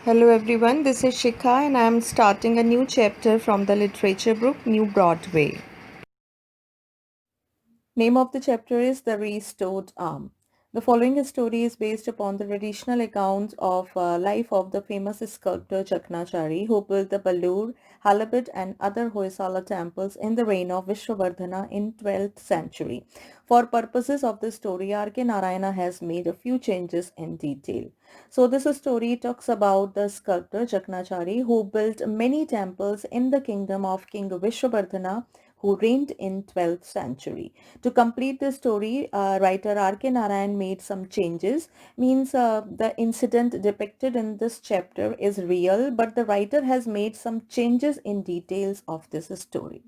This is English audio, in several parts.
Hello everyone, this is Shikha and I am starting a new chapter from the literature book New Broadway. Name of the chapter is The Restored Arm. The following story is based upon the traditional accounts of life of the famous sculptor Chaknachari who built the Balur, Halabad and other Hoysala temples in the reign of Vishwavardhana in 12th century. For purposes of the story, R.K. Narayana has made a few changes in detail. So this story talks about the sculptor Chaknachari who built many temples in the kingdom of King Vishwavardhana who reigned in 12th century. To complete the story, writer R.K. Narayan made some changes, means the incident depicted in this chapter is real, but the writer has made some changes in details of this story.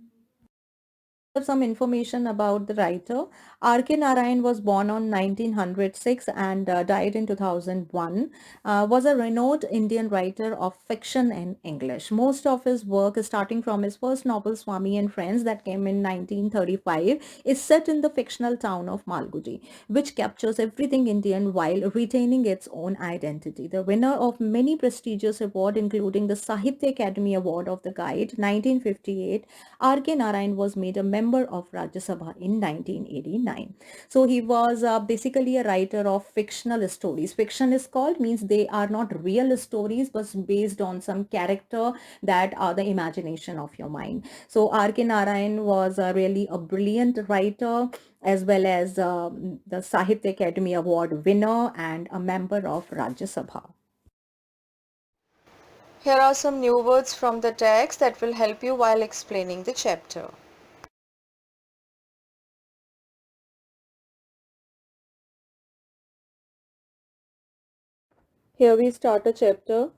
Some information about the writer. R.K. Narayan was born on 1906 and died in 2001. Was a renowned Indian writer of fiction in English. Most of his work, starting from his first novel Swami and Friends that came in 1935, is set in the fictional town of Malgudi, which captures everything Indian while retaining its own identity. The winner of many prestigious awards, including the Sahitya Academy Award of the Guide 1958, R.K. Narayan was made a member of Rajya Sabha in 1989. So he was basically a writer of fictional stories. Fiction is called means they are not real stories but based on some character that are the imagination of your mind. So R.K. Narayan was really a brilliant writer as well as the Sahitya Academy Award winner and a member of Rajya Sabha. Here are some new words from the text that will help you while explaining the chapter. Here we start a chapter.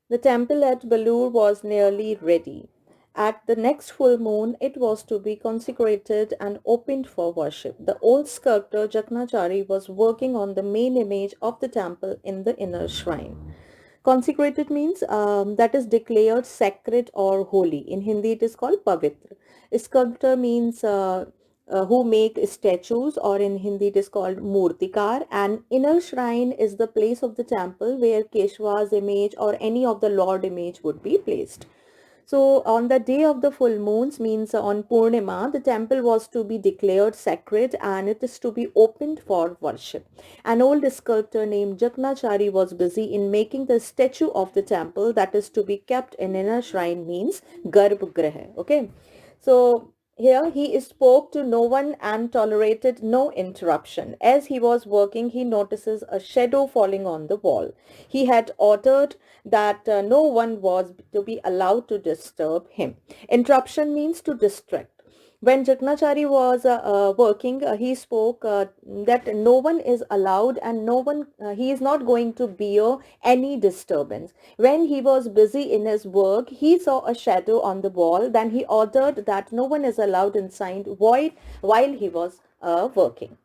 The temple at Balur was nearly ready. At the next full moon, it was to be consecrated and opened for worship. The old sculptor Jaknachari was working on the main image of the temple in the inner shrine. Consecrated means that is declared sacred or holy. In Hindi, it is called pavitra. Sculptor means who make statues, or in Hindi it is called murtikar, and inner shrine is the place of the temple where Keshwa's image or any of the Lord image would be placed. So on the day of the full moons means on Purnima, the temple was to be declared sacred and it is to be opened for worship. An old sculptor named Jaknachari was busy in making the statue of the temple that is to be kept in inner shrine means Garbhagriha. Okay. So here he spoke to no one and tolerated no interruption. As he was working, he notices a shadow falling on the wall. He had ordered that no one was to be allowed to disturb him. Interruption means to distract. When Jaknachari was working, he spoke that no one is allowed and he is not going to bear any disturbance. When he was busy in his work, he saw a shadow on the wall. Then he ordered that no one is allowed inside while he was working.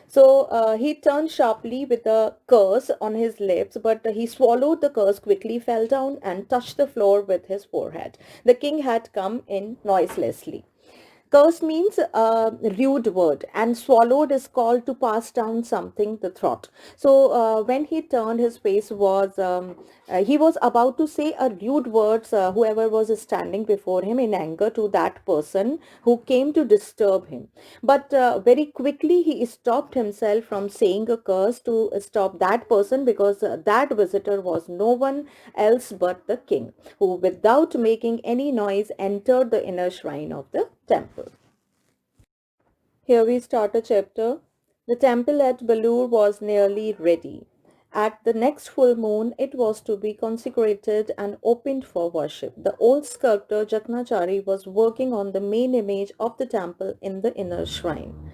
So he turned sharply with a curse on his lips, but he swallowed the curse quickly, fell down, and touched the floor with his forehead. The king had come in noiselessly. Curse means a rude word, and swallowed is called to pass down something the throat. So when he turned, his face was he was about to say a rude words. Whoever was standing before him in anger to that person who came to disturb him, but very quickly he stopped himself from saying a curse to stop that person because that visitor was no one else but the king, who without making any noise entered the inner shrine of the temple. Here we start a chapter. The temple at Balur was nearly ready. At the next full moon, it was to be consecrated and opened for worship. The old sculptor Jaknachari was working on the main image of the temple in the inner shrine.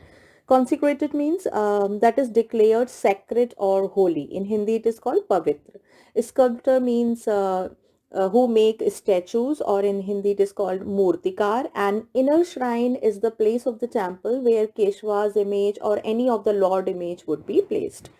Consecrated means that is declared sacred or holy. In Hindi, it is called pavitra. Sculptor means who make statues, or in Hindi it is called murtikar, and inner shrine is the place of the temple where Keshwa's image or any of the Lord image would be placed.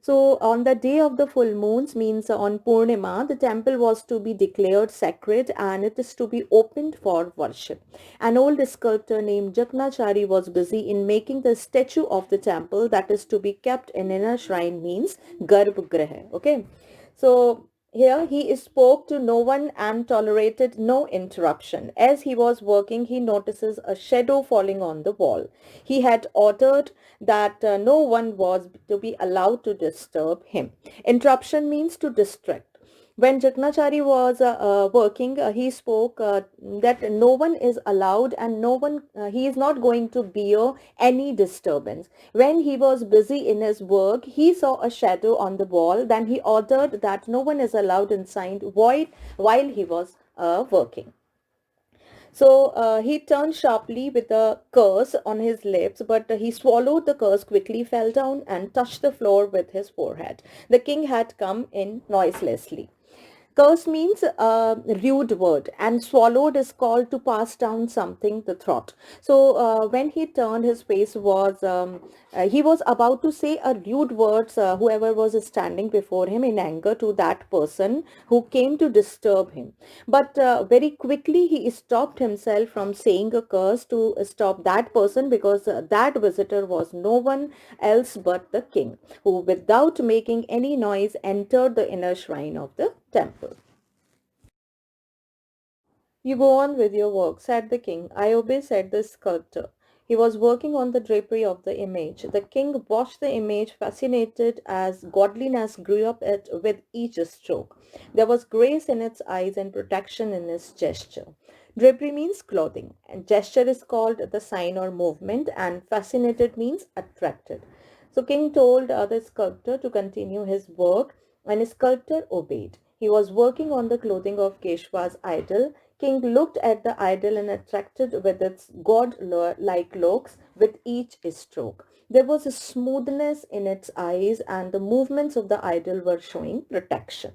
So on the day of the full moons means on Purnima, the temple was to be declared sacred and it is to be opened for worship. An old sculptor named Jaknachari was busy in making the statue of the temple that is to be kept in inner shrine means Garbhagriha. Okay. So Here he spoke to no one and tolerated no interruption. As he was working, he notices a shadow falling on the wall. He had ordered that no one was to be allowed to disturb him. Interruption means to distract. When Jagnachari was working, he spoke that no one is allowed and no one, he is not going to bear any disturbance. When he was busy in his work, he saw a shadow on the wall. Then he ordered that no one is allowed inside while he was working. So he turned sharply with a curse on his lips, but he swallowed the curse quickly, fell down, and touched the floor with his forehead. The king had come in noiselessly. Curse means a rude word, and swallowed is called to pass down something the throat. So when he turned, his face was he was about to say a rude words. Whoever was standing before him in anger to that person who came to disturb him, but very quickly he stopped himself from saying a curse to stop that person, because that visitor was no one else but the king, who without making any noise entered the inner shrine of the temple. "You go on with your work," said the king. "I obey," said the sculptor. He was working on the drapery of the image. The king watched the image, fascinated as godliness grew up it with each stroke. There was grace in its eyes and protection in its gesture. Drapery means clothing, and gesture is called the sign or movement, and fascinated means attracted. So king told the sculptor to continue his work, and the sculptor obeyed. He was working on the clothing of Keshwa's idol. King looked at the idol and attracted with its god-like looks with each stroke. There was a smoothness in its eyes, and the movements of the idol were showing protection.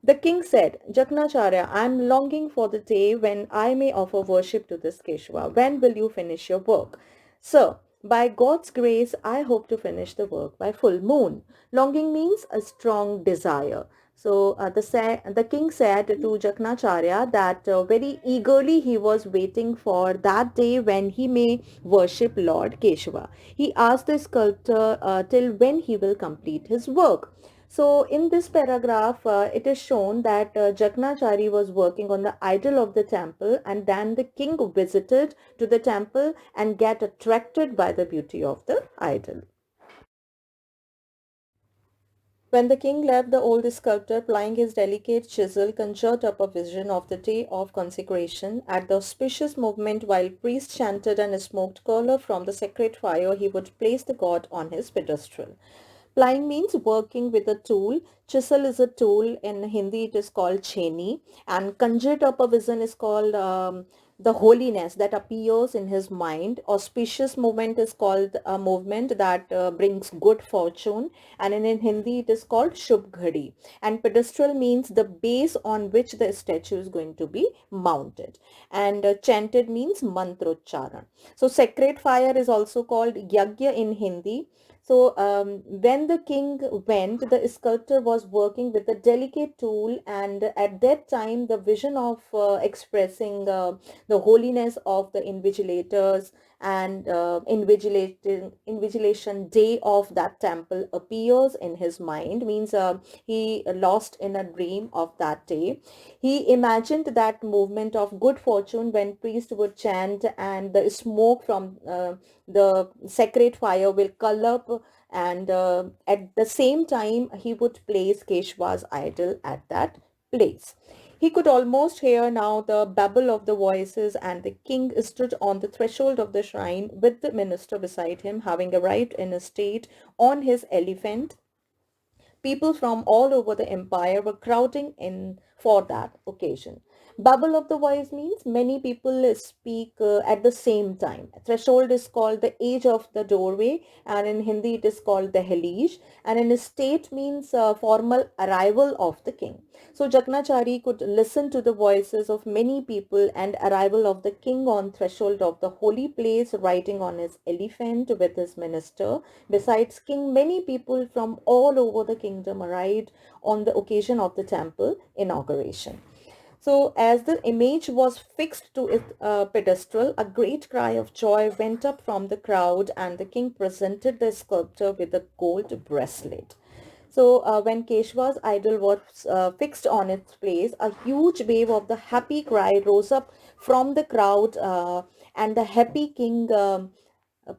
The king said, "Jagnacharya, I am longing for the day when I may offer worship to this Keshwa. When will you finish your work?" "Sir, by God's grace, I hope to finish the work by full moon." Longing means a strong desire. So the king said to Jagnacharya that very eagerly he was waiting for that day when he may worship Lord Keshava. He asked the sculptor till when he will complete his work. So in this paragraph, it is shown that Jagnachari was working on the idol of the temple, and then the king visited to the temple and get attracted by the beauty of the idol. When the king left, the old sculptor, plying his delicate chisel, conjured up a vision of the day of consecration. At the auspicious moment, while priests chanted and smoked color from the sacred fire, he would place the god on his pedestal. Plying means working with a tool. Chisel is a tool. In Hindi, it is called cheni. And conjured up a vision is called the holiness that appears in his mind. Auspicious movement is called a movement that brings good fortune. And in Hindi, it is called Shubh Ghadi. And pedestal means the base on which the statue is going to be mounted. And chanted means mantrocharan. So sacred fire is also called yagya in Hindi. So when the king went, the sculptor was working with a delicate tool, and at that time the vision of expressing the holiness of the invigilators and invigilation day of that temple appears in his mind, means he lost in a dream of that day. He imagined that movement of good fortune when priests would chant and the smoke from the sacred fire will curl up, and at the same time he would place Keshwa's idol at that place. He could almost hear now the babble of the voices, and the king stood on the threshold of the shrine with the minister beside him, having arrived in a state on his elephant. People from all over the empire were crowding in for that occasion. Babble of the voice means many people speak at the same time. Threshold is called the age of the doorway, and in Hindi it is called the helish, and in state means formal arrival of the king. So Jagnachari could listen to the voices of many people and arrival of the king on threshold of the holy place, riding on his elephant with his minister. Besides king, many people from all over the kingdom arrived on the occasion of the temple inauguration. So as the image was fixed to its pedestal, a great cry of joy went up from the crowd, and the king presented the sculptor with a gold bracelet. When Keshwa's idol was fixed on its place, a huge wave of the happy cry rose up from the crowd, and the happy king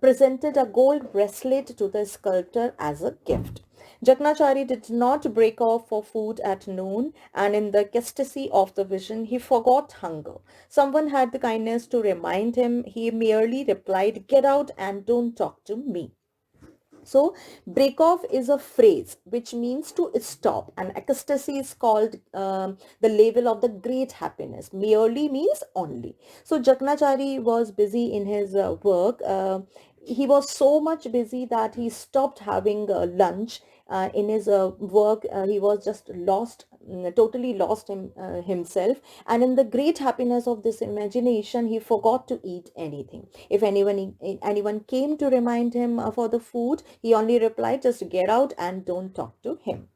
presented a gold bracelet to the sculptor as a gift. Jagnachari did not break off for food at noon, and in the ecstasy of the vision, he forgot hunger. Someone had the kindness to remind him. He merely replied, "Get out and don't talk to me." So, break off is a phrase which means to stop, and ecstasy is called the level of the great happiness. Merely means only. So, Jagnachari was busy in his work. He was so much busy that he stopped having lunch. In his work, he was just lost, totally lost himself. And in the great happiness of this imagination, he forgot to eat anything. If anyone came to remind him for the food, he only replied, "Just get out and don't talk to him."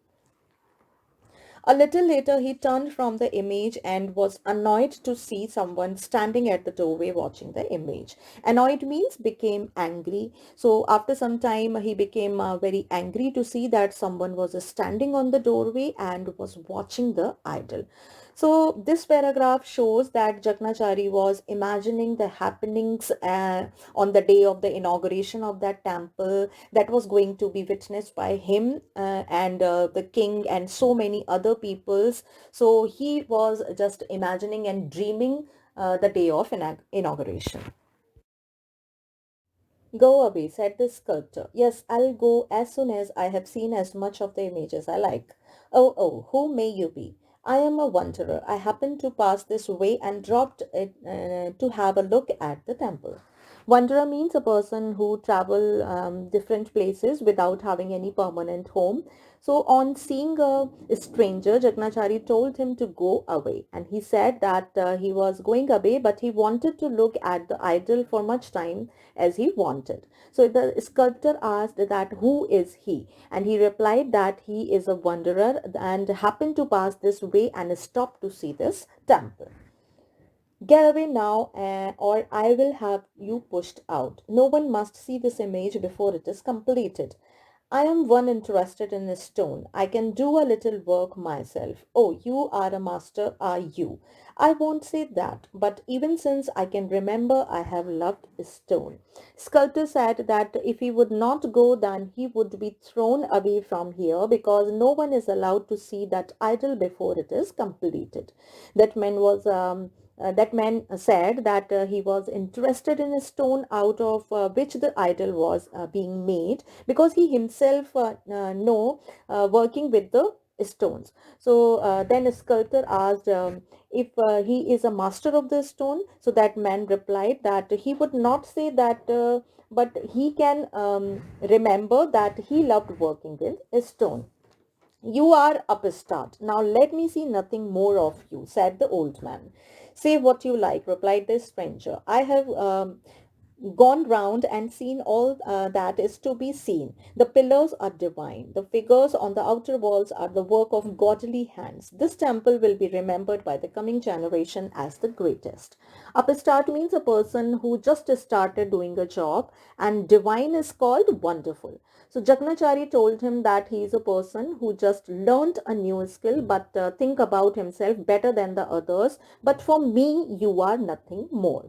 A little later, he turned from the image and was annoyed to see someone standing at the doorway watching the image. Annoyed means became angry. So after some time, he became very angry to see that someone was standing on the doorway and was watching the idol. So this paragraph shows that Jagnachari was imagining the happenings on the day of the inauguration of that temple that was going to be witnessed by him and the king and so many other peoples. So he was just imagining and dreaming the day of inauguration. "Go away," said the sculptor. "Yes, I'll go as soon as I have seen as much of the image as I like." "Oh, oh, who may you be?" "I am a wanderer. I happened to pass this way and dropped it to have a look at the temple." Wanderer means a person who travel different places without having any permanent home. So on seeing a stranger, Jagnachari told him to go away. And he said that he was going away, but he wanted to look at the idol for much time as he wanted. So the sculptor asked that who is he? And he replied that he is a wanderer and happened to pass this way and stopped to see this temple. "Get away now, or I will have you pushed out. No one must see this image before it is completed. I am one interested in a stone. I can do a little work myself." "Oh, you are a master, are you?" "I won't say that, but even since I can remember, I have loved stone." Sculptor said that if he would not go, then he would be thrown away from here because no one is allowed to see that idol before it is completed. That man said that he was interested in a stone out of which the idol was being made because he himself know working with the stones. So then a sculptor asked if he is a master of the stone. So that man replied that he would not say that, but he can remember that he loved working with a stone. "You are upstart. Now let me see nothing more of you," said the old man. "Say what you like," replied the stranger. "I have gone round and seen all that is to be seen. The pillars are divine. The figures on the outer walls are the work of godly hands. This temple will be remembered by the coming generation as the greatest." Upstart means a person who just started doing a job, and divine is called wonderful. So Jagnachari told him that he is a person who just learned a new skill but think about himself better than the others. "But for me, you are nothing more."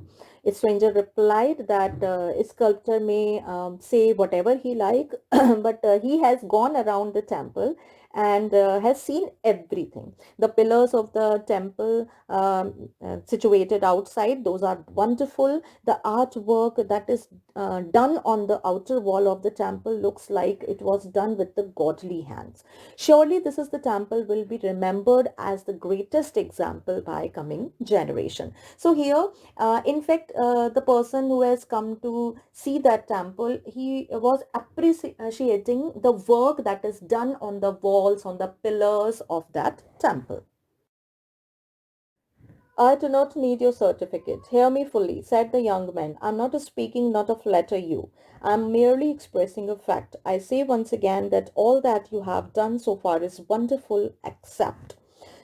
A stranger replied that a sculptor may say whatever he like, but he has gone around the temple and has seen everything. The pillars of the temple situated outside, those are wonderful. The artwork that is done on the outer wall of the temple looks like it was done with the godly hands. Surely this is the temple will be remembered as the greatest example by coming generation. So here, in fact, the person who has come to see that temple, he was appreciating the work that is done on the walls, on the pillars of that temple. "I do not need your certificate. Hear me fully," said the young man. "I am not speaking, not to flatter you. I am merely expressing a fact. I say once again that all that you have done so far is wonderful, except..."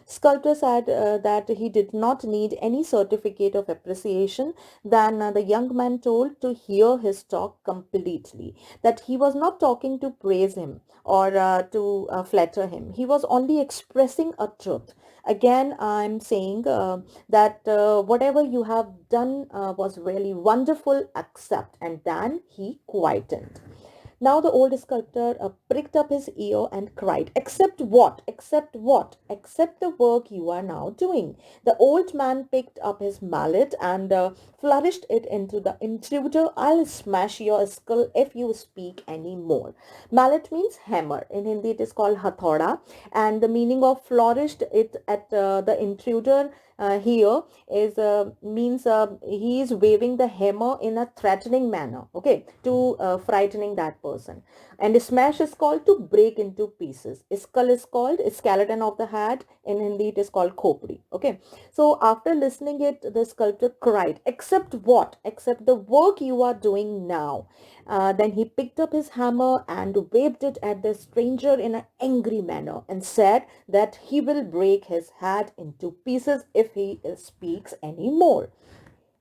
Sculptor said that he did not need any certificate of appreciation. Then the young man told to hear his talk completely, that he was not talking to praise him or to flatter him. He was only expressing a truth. Again, I'm saying that whatever you have done was really wonderful, accept. And then he quietened. Now the old sculptor pricked up his ear and cried, "Accept what? Accept what? Accept the work you are now doing." The old man picked up his mallet and flourished it into the intruder. "I'll smash your skull if you speak any more." Mallet means hammer. In Hindi it is called hathoda, and the meaning of flourished it at the intruder here is means he is waving the hammer in a threatening manner, okay, to frightening that person. And smash is called to break into pieces. Skull is called skeleton of the head. In Hindi it is called khopri. Okay, so after listening it, the sculptor cried, "Accept what? Accept the work you are doing now." Then he picked up his hammer and waved it at the stranger in an angry manner and said that he will break his head into pieces if he speaks any more.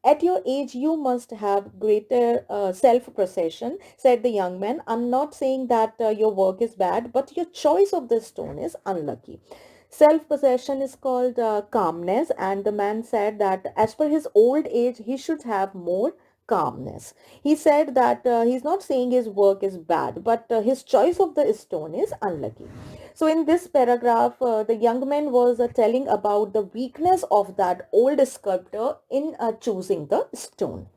"At your age, you must have greater self-possession," said the young man. "I'm not saying that your work is bad, but your choice of this stone is unlucky." Self-possession is called calmness, and the man said that as per his old age, he should have more calmness. He said that he's not saying his work is bad, but his choice of the stone is unlucky. So in this paragraph, the young man was telling about the weakness of that old sculptor in choosing the stone.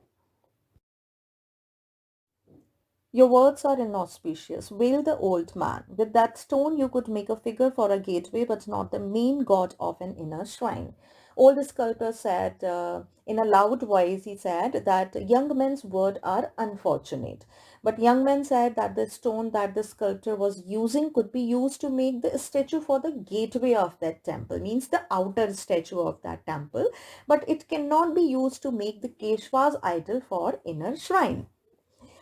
"Your words are inauspicious," wailed the old man. "With that stone you could make a figure for a gateway, but not the main god of an inner shrine." Old sculptor said in a loud voice, he said that young men's words are unfortunate. But young men said that the stone that the sculptor was using could be used to make the statue for the gateway of that temple, means the outer statue of that temple, but it cannot be used to make the Keshwa's idol for inner shrine.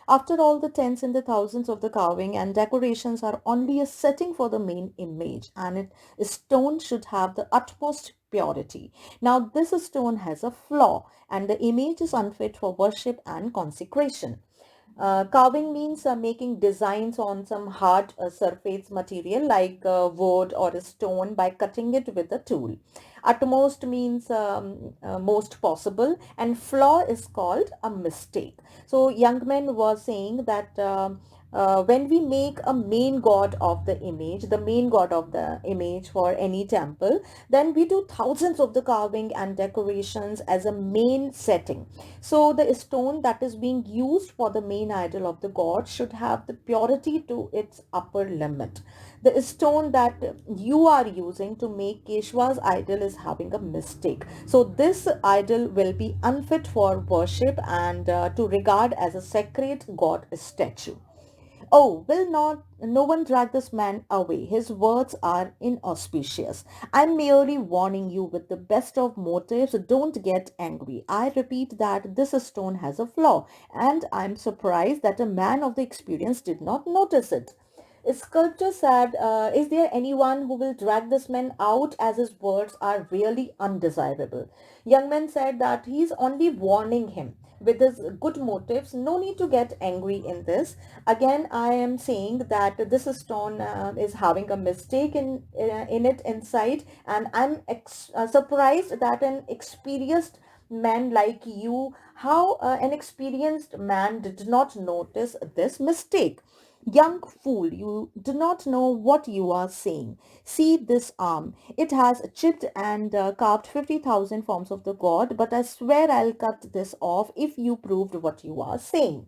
After all, the tens and the thousands of the carving and decorations are only a setting for the main image, and stone should have the utmost purity. Now, this stone has a flaw, and the image is unfit for worship and consecration. Carving means making designs on some hard surface material like wood or a stone by cutting it with a tool. Utmost means most possible, and flaw is called a mistake. So young man was saying that when we make a main god of the image, the main god of the image for any temple, then we do thousands of the carving and decorations as a main setting. So the stone that is being used for the main idol of the god should have the purity to its upper limit. The stone that you are using to make Keshwa's idol is having a mistake. So this idol will be unfit for worship and to regard as a sacred god statue. "Oh, will not no one drag this man away? His words are inauspicious. I'm merely warning you with the best of motives. Don't get angry. I repeat that this stone has a flaw, and I'm surprised that a man of the experience did not notice it." Sculptor said, "Is there anyone who will drag this man out as his words are really undesirable?" Young man said that he's only warning him with his good motives. No need to get angry in this. Again, I am saying that this stone is having a mistake in it inside, and I'm surprised that an experienced man like you, how an experienced man did not notice this mistake. "Young fool, you do not know what you are saying. See this arm. It has chipped and carved 50,000 forms of the god, but I swear I'll cut this off if you proved what you are saying."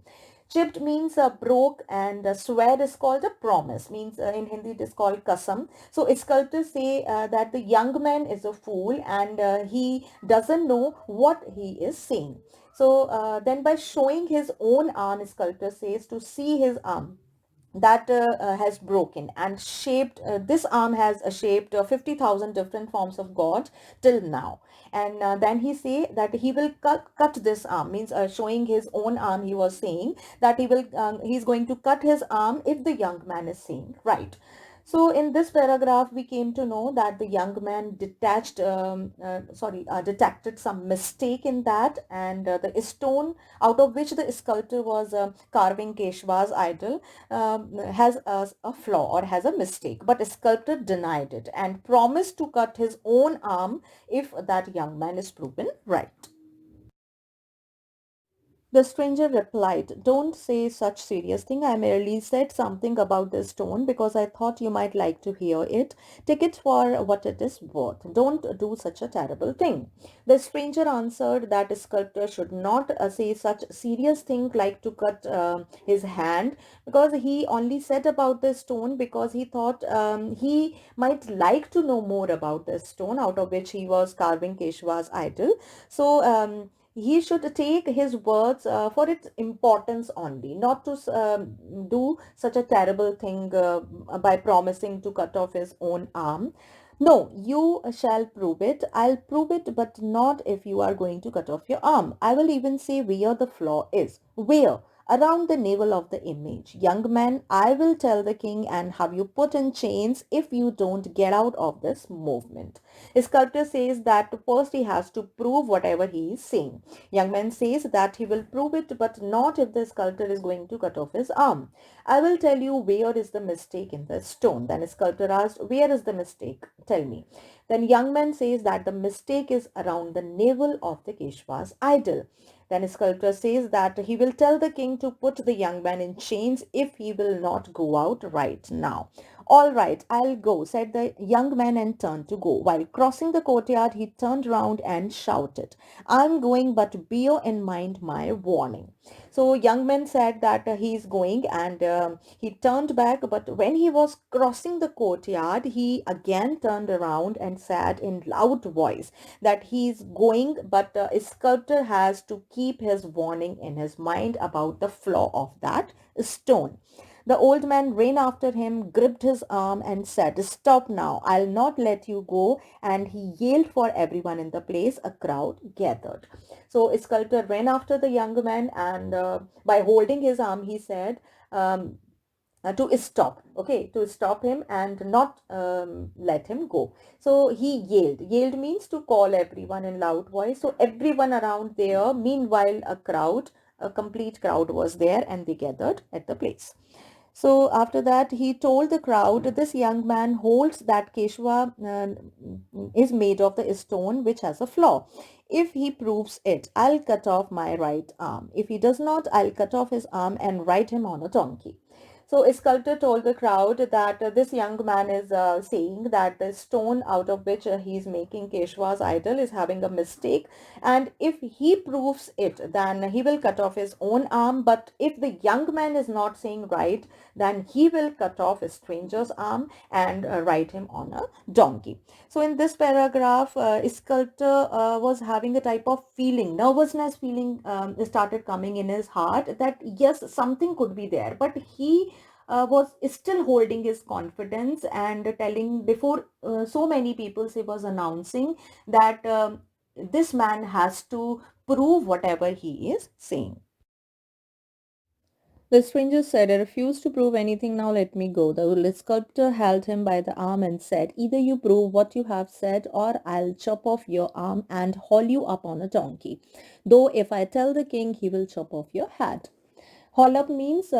Chipped means broke, and swear is called a promise, means in Hindi it is called kasam. So sculptors say that the young man is a fool and he doesn't know what he is saying. So then by showing his own arm, sculptor says to see his arm that has broken and shaped, this arm has shaped 50,000 different forms of god till now. And then he say that he will cut this arm, means showing his own arm. He was saying that he's going to cut his arm if the young man is saying right. So in this paragraph, we came to know that the young man detected some mistake in that, and the stone out of which the sculptor was carving Keshwa's idol has a flaw or has a mistake. But the sculptor denied it and promised to cut his own arm if that young man is proven right. The stranger replied, "Don't say such serious thing. I merely said something about the stone because I thought you might like to hear it. Take it for what it is worth. Don't do such a terrible thing." The stranger answered that a sculptor should not say such serious thing like to cut his hand, because he only said about the stone because he thought he might like to know more about the stone out of which he was carving Keshwa's idol. So he should take his words for its importance only, not to do such a terrible thing by promising to cut off his own arm. No, you shall prove it. I'll prove it, but not if you are going to cut off your arm. I will even say where the flaw is. Where? Around the navel of the image. Young man, I will tell the king and have you put in chains if you don't get out of this movement. Sculptor says that first he has to prove whatever he is saying. Young man says that he will prove it, but not if the sculptor is going to cut off his arm. I will tell you where is the mistake in the stone. Then sculptor asked, where is the mistake? Tell me. Then young man says that the mistake is around the navel of the Keshwa's idol. Then sculptor says that he will tell the king to put the young man in chains if he will not go out right now. All right, I'll go, said the young man and turned to go. While crossing the courtyard, he turned round and shouted, I'm going, but bear in mind my warning. So young man said that he is going, and he turned back, but when he was crossing the courtyard, he again turned around and said in loud voice that he is going, but a sculptor has to keep his warning in his mind about the flaw of that stone. The old man ran after him, gripped his arm and said, stop now, I'll not let you go. And he yelled for everyone in the place. A crowd gathered. So sculptor ran after the young man, and by holding his arm, he said, to stop, okay, to stop him and not let him go. So he yelled means to call everyone in loud voice. So everyone around there, meanwhile a complete crowd was there, and they gathered at the place. So after that, he told the crowd, this young man holds that Keshwa is made of the stone which has a flaw. If he proves it, I'll cut off my right arm. If he does not, I'll cut off his arm and ride him on a donkey. So a sculptor told the crowd that this young man is saying that the stone out of which he is making Keshwa's idol is having a mistake, and if he proves it, then he will cut off his own arm. But if the young man is not saying right, then he will cut off a stranger's arm and ride him on a donkey. So in this paragraph, sculptor was having a type of feeling, nervousness feeling started coming in his heart, that yes, something could be there, but he was still holding his confidence and telling before so many people, he was announcing that this man has to prove whatever he is saying. The stranger said, I refuse to prove anything, now let me go. The sculptor held him by the arm and said, either you prove what you have said, or I'll chop off your arm and haul you up on a donkey. Though if I tell the king, he will chop off your head. Haul up means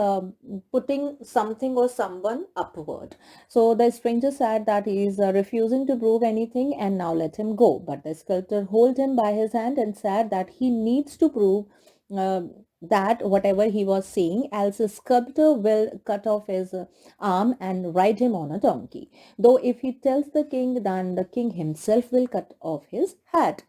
putting something or someone upward. So the stranger said that he is refusing to prove anything, and now let him go. But the sculptor held him by his hand and said that he needs to prove uh, that whatever he was saying, else the sculptor will cut off his arm and ride him on a donkey. Though if he tells the king, then the king himself will cut off his head.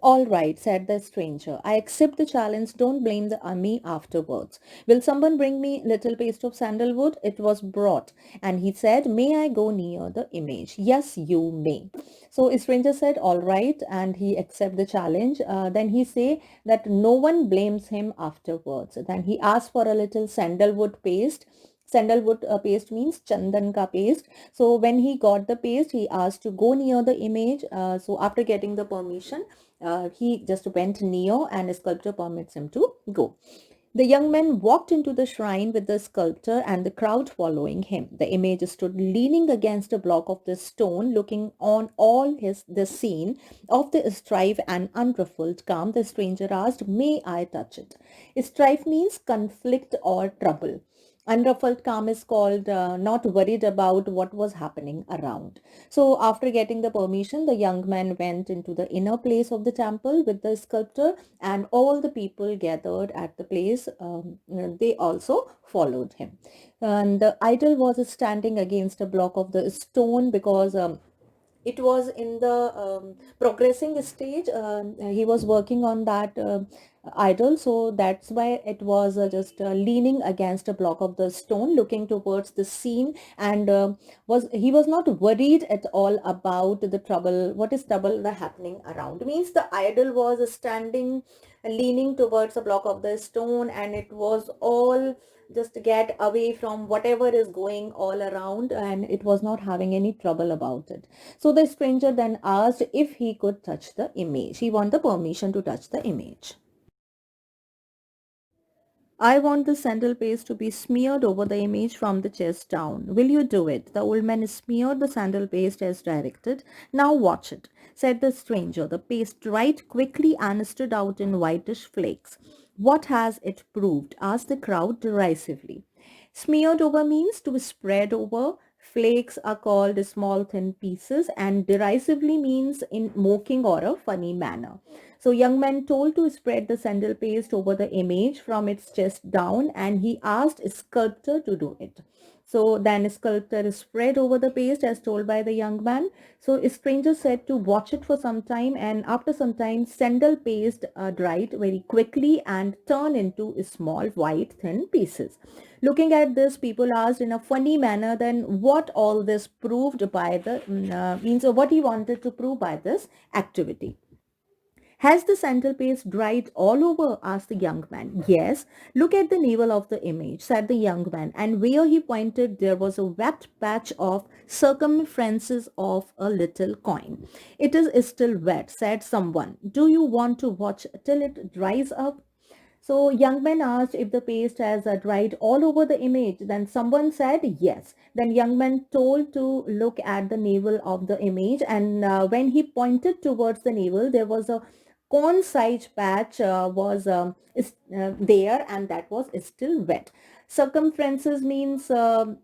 All right, said the stranger. I accept the challenge. Don't blame the army afterwards. Will someone bring me little paste of sandalwood? It was brought. And he said, may I go near the image? Yes, you may. So a stranger said, all right. And he accept the challenge. Then he say that no one blames him afterwards. Then he asked for a little sandalwood paste. Sandalwood paste means chandan ka paste. So when he got the paste, he asked to go near the image. So after getting the permission, he just went near, and a sculptor permits him to go. The young man walked into the shrine with the sculptor and the crowd following him. The image stood leaning against a block of the stone, looking on all the scene of the strife and unruffled calm. The stranger asked, "May I touch it?" Strife means conflict or trouble. Unruffled calm is called not worried about what was happening around. So after getting the permission, the young man went into the inner place of the temple with the sculptor, and all the people gathered at the place, they also followed him. And the idol was standing against a block of the stone because it was in the progressing stage. He was working on that idol, so that's why it was just leaning against a block of the stone looking towards the scene, and was not worried at all about the trouble, what is trouble the happening around. Means the idol was standing leaning towards a block of the stone, and it was all just get away from whatever is going all around, and it was not having any trouble about it. So the stranger then asked if he could touch the image. He wanted the permission to touch the image. "I want the sandal paste to be smeared over the image from the chest down. Will you do it?" The old man smeared the sandal paste as directed. "Now watch it," said the stranger. The paste dried quickly and stood out in whitish flakes. "What has it proved?" asked the crowd derisively. Smeared over means to spread over. Flakes are called small thin pieces, and derisively means in mocking or a funny manner. So young man told to spread the sandal paste over the image from its chest down, and he asked sculptor to do it. So then sculptor spread over the paste as told by the young man. So a stranger said to watch it for some time, and after some time sandal paste dried very quickly and turned into small white thin pieces. Looking at this, people asked in a funny manner then what all this proved by the means of what he wanted to prove by this activity. "Has the sandal paste dried all over?" asked the young man. "Yes, look at the navel of the image," said the young man, and where he pointed there was a wet patch of circumferences of a little coin. "It is still wet," said someone. "Do you want to watch till it dries up?" So young man asked if the paste has dried all over the image. Then someone said yes. Then young man told to look at the navel of the image, and when he pointed towards the navel, there was a cone-sized patch was there, and that was still wet. Circumferences means the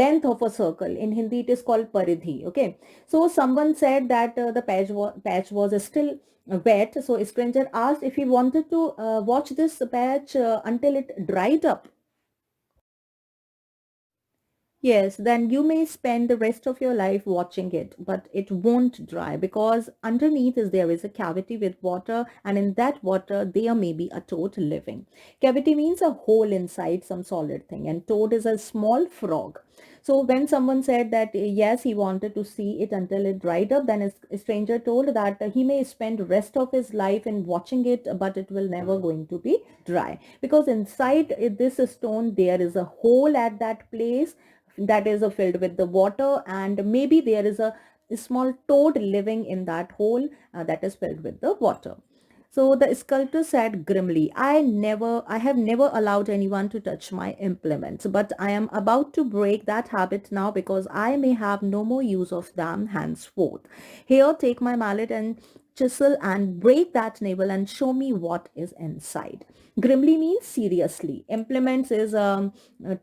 length of a circle. In Hindi, it is called paridhi. Okay, so someone said that the patch was still wet. So a stranger asked if he wanted to watch this patch until it dried up. "Yes, then you may spend the rest of your life watching it, but it won't dry because underneath there is a cavity with water, and in that water there may be a toad living." Cavity means a hole inside some solid thing, and toad is a small frog. So when someone said that yes, he wanted to see it until it dried up, then a stranger told that he may spend rest of his life in watching it, but it will never going to be dry because inside this stone there is a hole at that place that is filled with the water, and maybe there is a small toad living in that hole that is filled with the water. So the sculptor said grimly, I have never allowed anyone to touch my implements, but I am about to break that habit now because I may have no more use of them henceforth. Here, take my mallet and chisel and break that navel and show me what is inside." Grimly means seriously. Implements is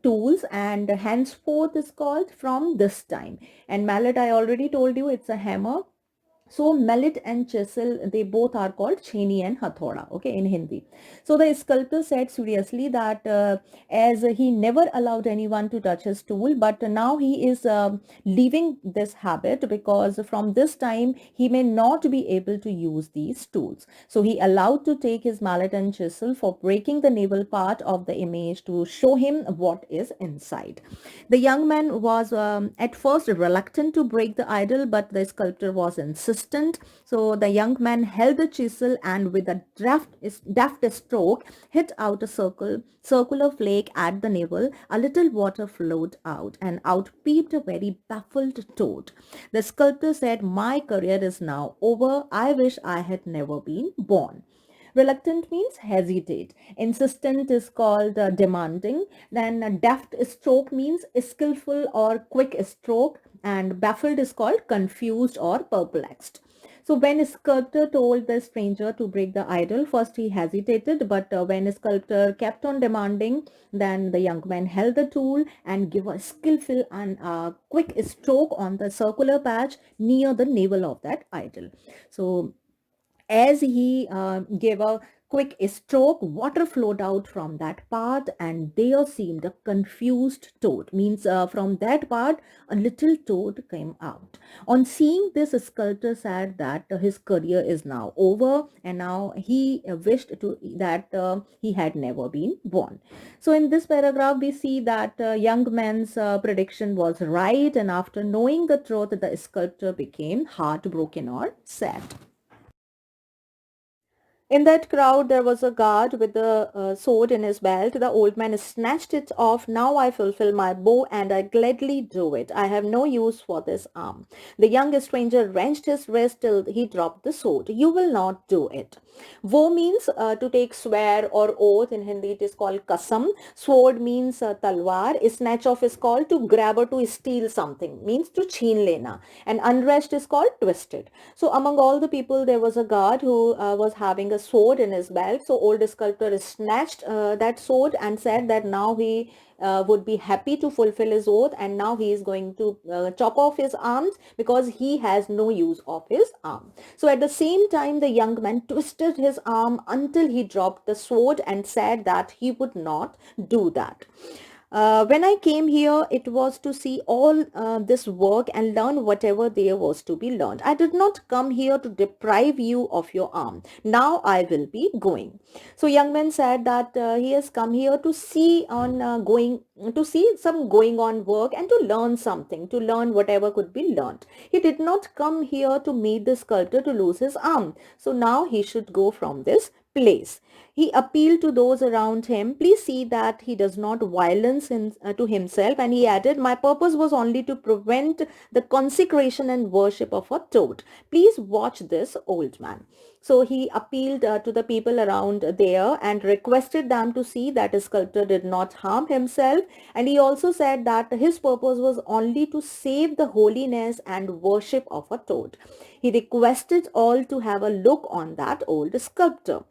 tools, and henceforth is called from this time. And mallet, I already told you, it's a hammer. So mallet and chisel, they both are called cheni and hathoda, okay, in Hindi. So the sculptor said seriously that as he never allowed anyone to touch his tool, but now he is leaving this habit because from this time he may not be able to use these tools. So he allowed to take his mallet and chisel for breaking the navel part of the image to show him what is inside. The young man was at first reluctant to break the idol, but the sculptor was insistent. So the young man held the chisel and with a deft stroke hit out a circular flake at the navel. A little water flowed out, and out peeped a very baffled toad. The sculptor said, "My career is now over. I wish I had never been born." Reluctant means hesitate. Insistent is called demanding. Then deft stroke means skillful or quick stroke, and baffled is called confused or perplexed. So when a sculptor told the stranger to break the idol, first he hesitated, but when a sculptor kept on demanding, then the young man held the tool and gave a skillful and quick stroke on the circular patch near the navel of that idol. So as he gave a quick stroke, water flowed out from that part, and there seemed a confused toad. Means from that part, a little toad came out. On seeing this, sculptor said that his career is now over, and now he wished to that he had never been born. So in this paragraph, we see that young man's prediction was right, and after knowing the truth, the sculptor became heartbroken or sad. In that crowd, there was a guard with a sword in his belt. The old man snatched it off. Now I fulfill my vow and I gladly do it. I have no use for this arm. The young stranger wrenched his wrist till he dropped the sword. You will not do it. Wo means to take swear or oath. In Hindi, it is called kasam. Sword means talwar. Snatch off is called to grab or to steal something. Means to chheen lena. And unrest is called twisted. So among all the people, there was a guard who was having a sword in his belt. So old sculptor snatched that sword and said that now he would be happy to fulfill his oath, and now he is going to chop off his arms because he has no use of his arm. So at the same time, the young man twisted his arm until he dropped the sword and said that he would not do that. When I came here, it was to see all this work and learn whatever there was to be learned. I did not come here to deprive you of your arm. Now I will be going. So young man said that he has come here to see on to see some going on work and to learn something, to learn whatever could be learned. He did not come here to meet the sculptor to lose his arm. So now he should go from this place. He appealed to those around him. Please see that he does not violence to himself. And he added, my purpose was only to prevent the consecration and worship of a toad. Please watch this old man. So he appealed to the people around there and requested them to see that a sculptor did not harm himself. And he also said that his purpose was only to save the holiness and worship of a toad. He requested all to have a look on that old sculptor.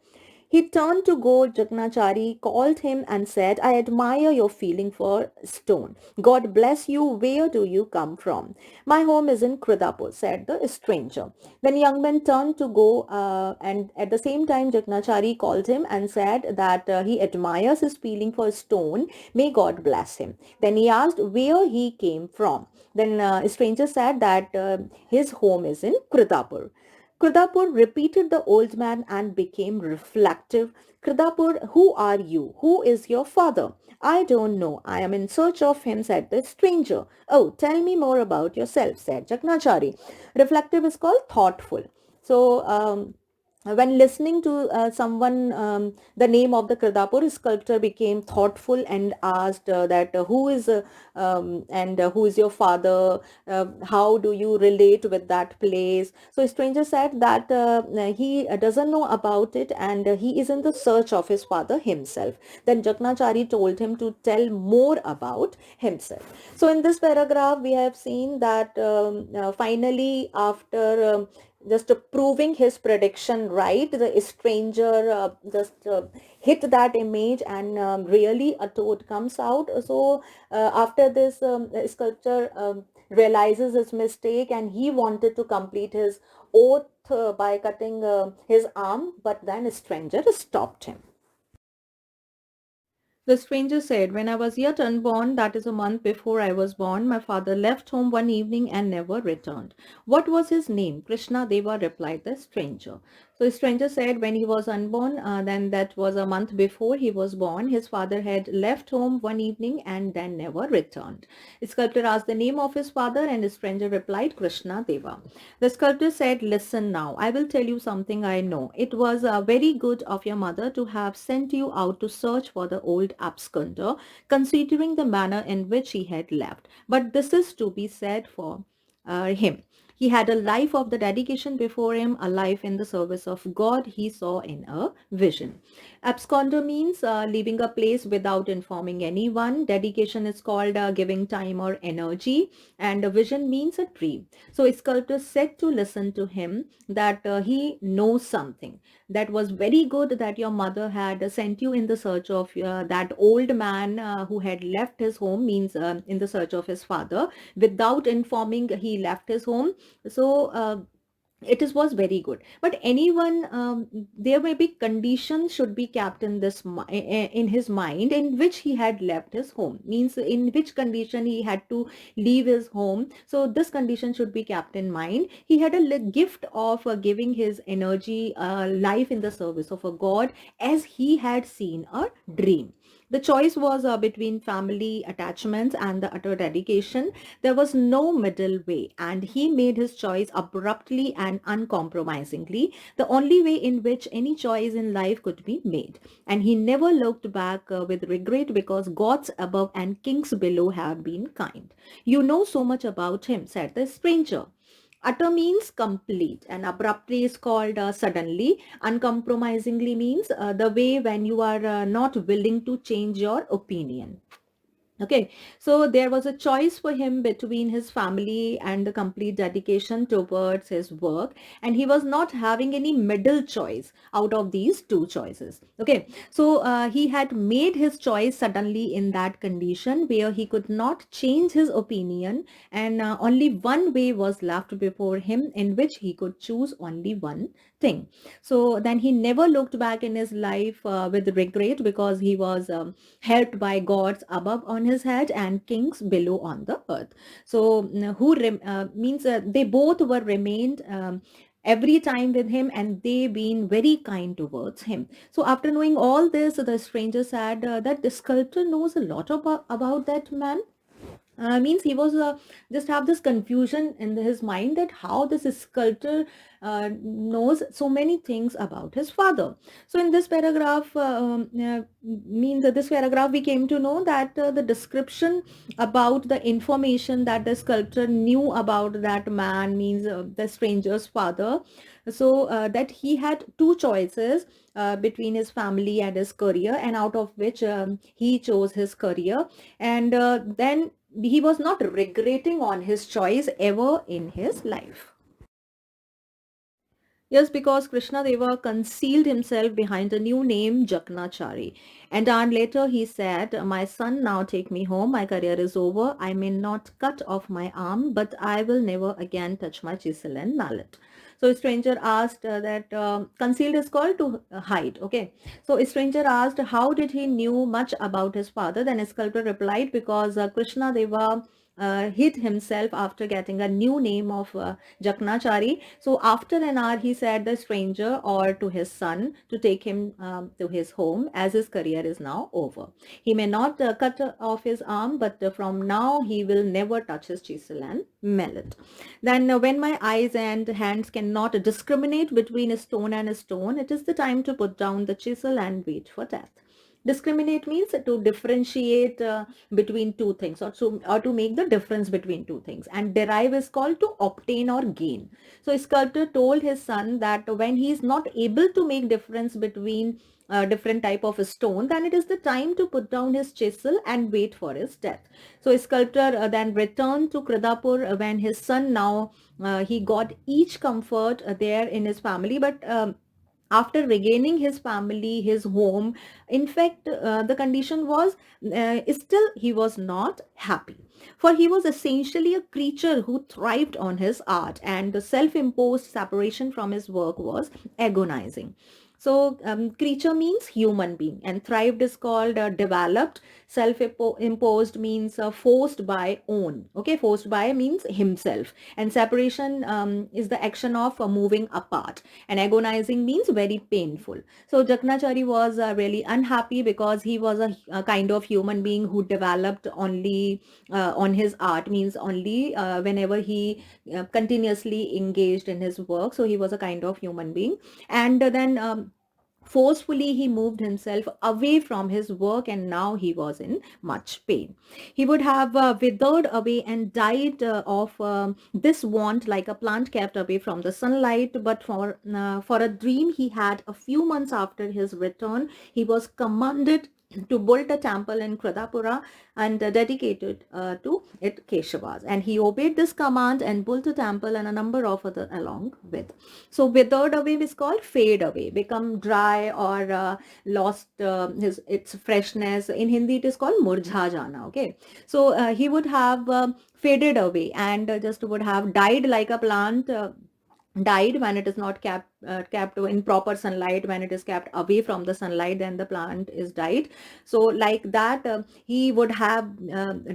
He turned to go. Jagnachari called him and said, I admire your feeling for stone. God bless you. Where do you come from? My home is in Kridapur, said the stranger. Then young man turned to go and at the same time Jagnachari called him and said that he admires his feeling for stone. May God bless him. Then he asked where he came from. Then stranger said that his home is in Kridapur. Kridapur repeated the old man and became reflective. Kridapur, who are you? Who is your father? I don't know. I am in search of him, said the stranger. Oh, tell me more about yourself, said Jagnachari. Reflective is called thoughtful. So, when listening to someone, the name of the Kridapur sculptor became thoughtful and asked that who is and who is your father? How do you relate with that place? So a stranger said that he doesn't know about it and he is in the search of his father himself. Then Jagnachari told him to tell more about himself. So in this paragraph, we have seen that finally after just proving his prediction right, the stranger just hit that image and really a toad comes out. So after this, sculptor realizes his mistake and he wanted to complete his oath by cutting his arm, but then a stranger stopped him. The stranger said, when I was yet unborn, that is a month before I was born, my father left home one evening and never returned. What was his name? Krishna Deva, replied the stranger. So the stranger said when he was unborn, then that was a month before he was born, his father had left home one evening and then never returned. The sculptor asked the name of his father and the stranger replied Krishna Deva. The sculptor said, listen now, I will tell you something I know. It was very good of your mother to have sent you out to search for the old absconder, considering the manner in which he had left. But this is to be said for him. He had a life of the dedication before him, a life in the service of God he saw in a vision. Absconder means leaving a place without informing anyone. Dedication is called giving time or energy, and a vision means a dream. So sculptor said to listen to him that he knows something. That was very good that your mother had sent you in the search of that old man who had left his home, means in the search of his father. Without informing, he left his home. So it is was very good, but anyone, there may be conditions should be kept in this in his mind in which he had left his home, means in which condition he had to leave his home. So this condition should be kept in mind. He had a gift of giving his energy, life in the service of a god, as he had seen a dream. The choice was between family attachments and the utter dedication. There was no middle way, and he made his choice abruptly and uncompromisingly, the only way in which any choice in life could be made. And he never looked back with regret, because gods above and kings below have been kind. You know so much about him, said the stranger. Utter means complete, and abruptly is called suddenly. Uncompromisingly means the way when you are not willing to change your opinion. Okay, so there was a choice for him between his family and the complete dedication towards his work, and he was not having any middle choice out of these two choices. Okay, so he had made his choice suddenly in that condition where he could not change his opinion, and only one way was left before him in which he could choose only one thing. So then he never looked back in his life with regret, because he was helped by gods above on his head and kings below on the earth. So means they both were remained every time with him, and they been very kind towards him. So after knowing all this, the stranger said that the sculptor knows a lot about that man. Means he was just have this confusion in his mind that how this sculptor knows so many things about his father. So in this paragraph, means that this paragraph we came to know that the description about the information that the sculptor knew about that man, means the stranger's father. So that he had two choices between his family and his career, and out of which he chose his career. And then he was not regretting on his choice ever in his life. Yes, because Krishna Deva concealed himself behind a new name, Jaknachari. And later he said, my son, now take me home. My career is over. I may not cut off my arm, but I will never again touch my chisel and mallet. So a stranger asked that concealed is called to hide. Okay. So a stranger asked how did he knew much about his father. Then a sculptor replied, because Krishna Deva hid himself after getting a new name of Jaknachari. So after an hour, he said the stranger or to his son to take him to his home, as his career is now over. He may not cut off his arm, but from now he will never touch his chisel and mallet. Then when my eyes and hands cannot discriminate between a stone and a stone, it is the time to put down the chisel and wait for death. Discriminate means to differentiate between two things, or to make the difference between two things, and derive is called to obtain or gain. So a sculptor told his son that when he is not able to make difference between different type of a stone, then it is the time to put down his chisel and wait for his death. So a sculptor then returned to Kridapur when his son now he got each comfort there in his family, but after regaining his family, his home, in fact, the condition was still he was not happy. For he was essentially a creature who thrived on his art, and the self-imposed separation from his work was agonizing. So creature means human being, and thrived is called developed. Self-imposed means forced by own. Okay, forced by means himself, and separation is the action of moving apart, and agonizing means very painful. So Jaknachari was really unhappy because he was a kind of human being who developed only on his art, means only whenever he continuously engaged in his work. So he was a kind of human being. And then Forcefully he moved himself away from his work, and now he was in much pain. He would have withered away and died of this want, like a plant kept away from the sunlight. But for a dream he had a few months after his return, he was commanded to build a temple in Kradapura and dedicated to it Keshavas. And he obeyed this command and built a temple and a number of other along with. So withered away is called fade away, become dry, or lost his its freshness. In Hindi it is called murjha jana. Okay, so he would have faded away and just would have died like a plant. Died when it is not kept in proper sunlight. When it is kept away from the sunlight, then the plant is died. So like that, he would have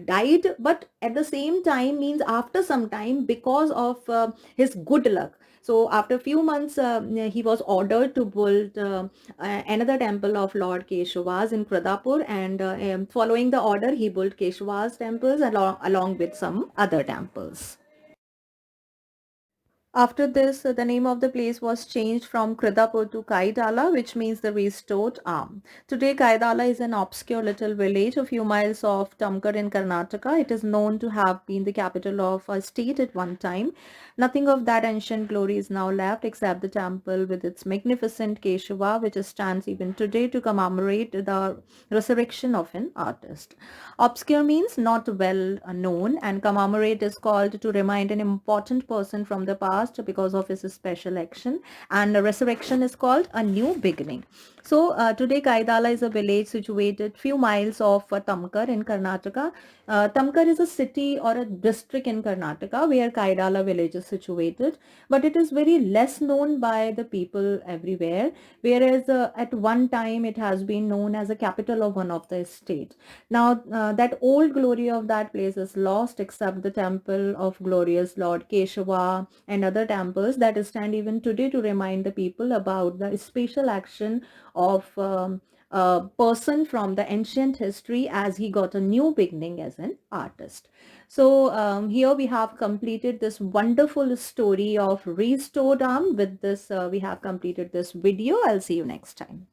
died, but at the same time means after some time, because of his good luck. So after a few months, he was ordered to build another temple of Lord Keshavas in Kradapur, and following the order, he built Keshavas temples along with some other temples. After this, the name of the place was changed from Kridapur to Kaidala, which means the restored arm. Today, Kaidala is an obscure little village a few miles off Tamkar in Karnataka. It is known to have been the capital of a state at one time. Nothing of that ancient glory is now left except the temple with its magnificent Keshava, which stands even today to commemorate the resurrection of an artist. Obscure means not well known, and commemorate is called to remind an important person from the past because of his special action, and the resurrection is called a new beginning. So today Kaidala is a village situated few miles off Tamkar in Karnataka. Tamkar is a city or a district in Karnataka where Kaidala village is situated, but it is very less known by the people everywhere, whereas at one time it has been known as a capital of one of the state. Now that old glory of that place is lost except the temple of glorious Lord Keshava and other temples that stand even today to remind the people about the special action of a person from the ancient history as he got a new beginning as an artist. So here we have completed this wonderful story of restored arm. With this, we have completed this video. I'll see you next time.